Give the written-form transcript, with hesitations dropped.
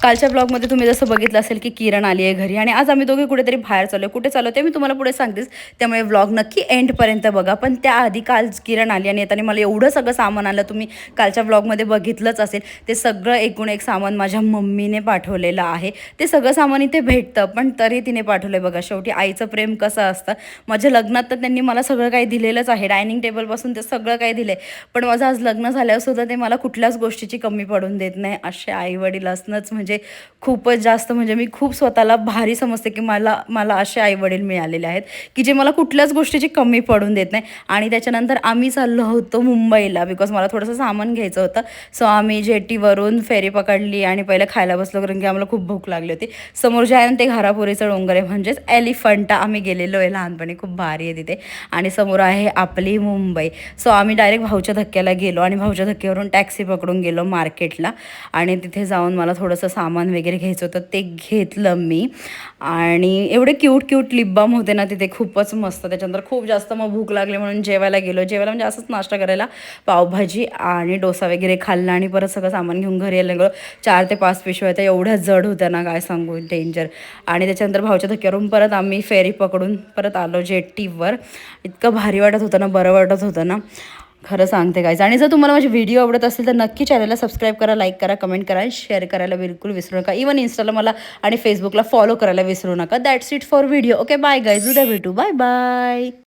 कालच्या ब्लॉगमध्ये तुम्ही जसं बघितलं असेल की किरण आली आहे घरी आणि आज आम्ही दोघे कुठेतरी बाहेर चाललो. कुठे चाललो ते मी तुम्हाला पुढे सांगतेच, त्यामुळे व्लॉग नक्की एंडपर्यंत बघा. पण त्याआधी काल किरण आली आणि येताना मला एवढं सगळं सामान आलं, तुम्ही कालच्या ब्लॉगमध्ये बघितलंच असेल. ते सगळं एकूण एक सामान माझ्या मम्मीने पाठवलेलं आहे. ते सगळं सामान इथे भेटतं, पण तरी तिने पाठवलं. बघा शेवटी आईचं प्रेम कसं असतं. माझ्या लग्नात तर त्यांनी मला सगळं काही दिलेलंच आहे, डायनिंग टेबलपासून ते सगळं काही दिलं आहे. पण माझं आज लग्न झाल्यावर सुद्धा ते मला कुठल्याच गोष्टीची कमी पडून देत नाही. असे आईवडील असणंच म्हणजे खूपच जास्त, म्हणजे मी खूप स्वतःला भारी समजते की मला असे आईवडील मिळालेले आहेत की जे मला कुठल्याच गोष्टीची कमी पडून देत नाही. आणि त्याच्यानंतर आम्ही चाललो होतो मुंबईला, बिकॉज मला थोडंसं सामान घ्यायचं होतं. सो आम्ही जेटीवरून फेरी पकडली आणि पहिलं खायला बसलो, कारण की आम्हाला खूप भूक लागली होती. समोर जे आहे ना ते घारापुरीचं डोंगर आहे, म्हणजेच एलिफंटा. आम्ही गेलेलो आहे लहानपणी, खूप भारी आहे तिथे. आणि समोर आहे आपली मुंबई. सो आम्ही डायरेक्ट भाऊच्या धक्क्याला गेलो आणि भाऊच्या धक्क्यावरून टॅक्सी पकडून गेलो मार्केटला. आणि तिथे जाऊन मला थोडंसं सामान वगैरे घ्यायचं होतं, ते घेतलं मी. आणि एवढे क्यूट लिप बाम होते ना तिथे, खूपच मस्त. त्याच्यानंतर खूप जास्त मग भूक लागली म्हणून जेवायला गेलो. जेवायला म्हणजे असंच नाश्ता करायला पावभाजी आणि डोसा वगैरे खाल्ला आणि परत सगळं सामान घेऊन घरी यायला गेलो. 4 ते 5 पिशव्या होत्या, एवढ्या जड होत्या ना काय सांगू, डेंजर. आणि त्याच्यानंतर भाऊच्या धक्क्यावरून परत आम्ही फेरी पकडून परत आलो जेटीवर. इतकं भारी वाटत होतं ना, बरं वाटत होतं ना, खरं सांगते गाईज. आणि जर तुम्हाला माझे व्हिडिओ आवडत असेल तर नक्की चॅनलला सबस्क्राईब करा, लाईक करा, कमेंट करा आणि शेअर करायला बिलकुल विसरू नका. इवन इंस्टाला मला आणि फेसबुकला फॉलो करायला विसरू नका. That's it for video. Okay bye guys, उद्या भेटू. Bye bye.